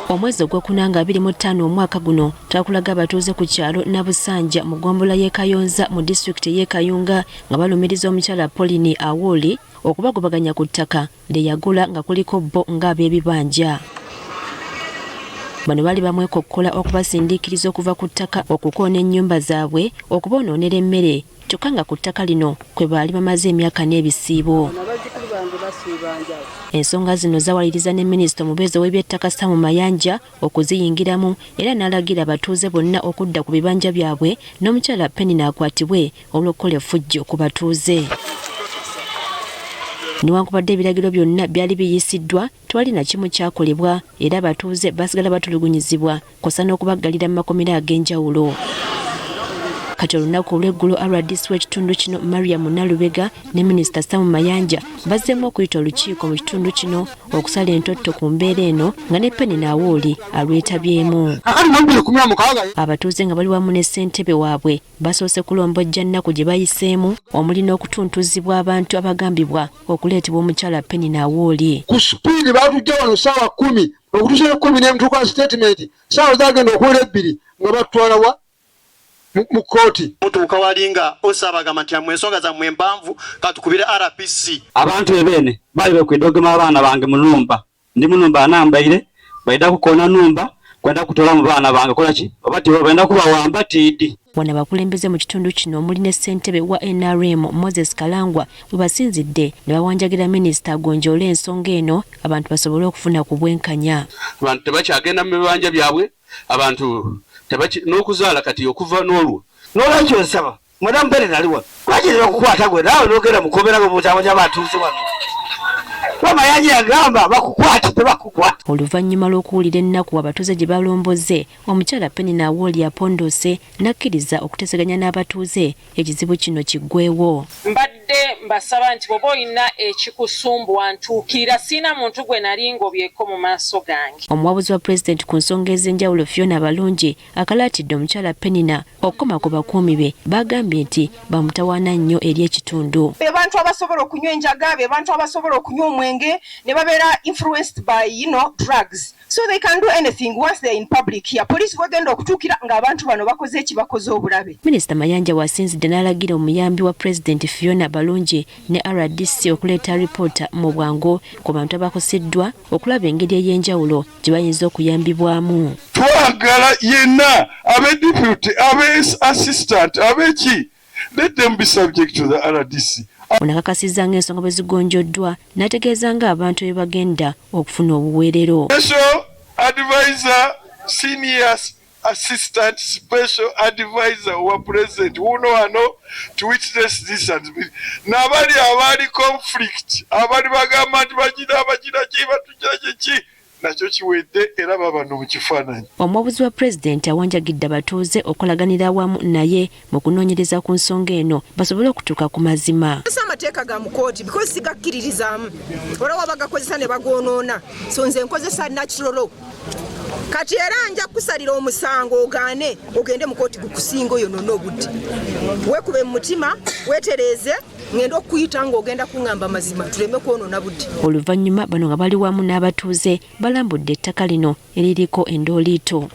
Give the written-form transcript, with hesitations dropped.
Omwezi ogwokunanga 25 omwaka guno twakulaga abatuuze ku kyalo Nabusanja mu ggombolola y'e Kayonza mu disitulikiti y'e Kayunga nga balumiriza omukyala Pauline Awoli okubagobaganya ku ttaka lye yagula nga kuliko bo ng'ab'ebibanja. Bano bali bamwekokkola okubasindiikiriza okuva ku ttaka okukoona ennyumba zaabwe okubonoonera emmere kyokka nga ku ttaka lino kwe baali bamaze emyaka n'ebisiibo. Ensonga zino zawaliriza ne minisita omubeezi w'ebyettaka Sam Mayanja okuziyingiramu era n'alagira abatuuze bonna okudda ku bibanja byabwe n'omukyala Penny n'akwatibwe olw'okukola effujjo ku batuuze. Newankubadde ebiragiro byonna byali biyisiddwa twali na kimu kyakolebwa era abatuuze basigala batulugunyizibwa kw'ossa n'okubaggalira mu makomera ag'enjawulo. Kati olunaku olw'eggulo RDC w'ekitundu kino Mariam Nalubega ne minisita Sam Mayanja bazzeemu okuyita olukiiko mu kitundu kino okusala entotto ku mbeera eno nga ne Penny Awoli alwetabyemu. Abatuuze nga bali wamu ne ssentebe waabwe basoose kulombojja nnaku gye bayiseemu omuli n'okutuntuzibwa abantu abagambibwa okuleetebwa omukyala Penny Awoli. Ku supiidi baatujja wano ssaawa 10 okutuusa 10 n'emutuuka statement ssaawa zagenda okuwera 2 nga batwala wa mu kooti. Mutuuka walinga osabagamba nti amwe ensonga zammwe empanvu katukubire RPC. Abantu ebene bali bakwidogema abaana bange mu nnumba. Ndi mu nnumba anambaire baida kukoona nnumba kwenda kutola mu baana bange kola ki obati baenda kubawamba tiidi. Wano abakulembeze mu kitundu kino omuli ne ssentebe wa NRM Moses Kalangwa we basinzidde ne bawanjagira minisita agonjoola ensonga eno abantu basobole okufuna ku bwenkanya. Abantu tebakyagenda mu bibanja byabwe, abantu n'okuzaala kati okuva n'olwo N'olwekyo nsaba Madamu Penny naliwa lwakirira okukwata gwe naawe n'ogenda mu kkomera mu kyama ky'abatuuze wano. Mayanja yagamba bakukwata tebakukwata. Oluvannyuma lw'okuwulira ennaku abatuuze gye balomboze omukyala Penny Awoli apondose n'akkiriza okuteeseganya n'abatuuze ekizibu kino kiggwewo. Mbadde mbasaba nti bw'oba olina ekikusumbuwa ntuukirira siina muntu gwe nali ngobyeko mu maaso gange. Omuwabuzi wa pulezidenti ku nsonga ez'enjawulo Fiona Balungi akalaatidde omukyala Penny okukoma ku bakuumi be bagambye nti bamutawaana nnyo eri ekitundu. Abantu abasobola okunywa enjaga, abantu abasobola okunywa omwenge ne babeera influenced by drugs, so they can do anything once they're in public here. Police bagenda okutuukira nga abantu bano bakoze ekibakoze obulabe. Minisita Mayanja wasinzidde n'alagira omuyambi wa pulezidenti Fiona Balungi ne RDC okuleeta alipoota mu bwangu ku bantu abakoseddwa okulaba engeri ey'enjawulo gye bayinza okuyambibwamu. Twagala yenna abe deputy abe assistant abeki let them be subject to the RDC. Onakakasizza ng'ensonga bwe zigonjoddwa n'ategeeza ng'abantu bye bagenda okufuna obuweerero. Special advisor, senior assistant, special advisor wa president uno wano to witness this and n'abali abali conflict abali bagamba nti bagira ki batugira ki nakyo kiwedde era babano mu kifaananyi. Omuwabuzi wa pulezidenti awanjagidde abatuuze okolaganira awamu naye mu kunoonyereza ku nsonga eno basobole okutuuka ku mazima. Amateeka ga mu kooti because sigakkiririzaamu olwo bagakozesa ne bagoonoona so nze nkozesa natural kati era nja kusalira omusango ogaane ogende mu kooti gukusinga oyo nonna obudde weekube mu mutima weetereeze ngenda okuyita ng'ogenda kuŋŋamba mazima tuleme kwonoona budde. Oluvannyuma bano nga bali wamu n'abatuuze balambudde ettaka lino eririko endooliito.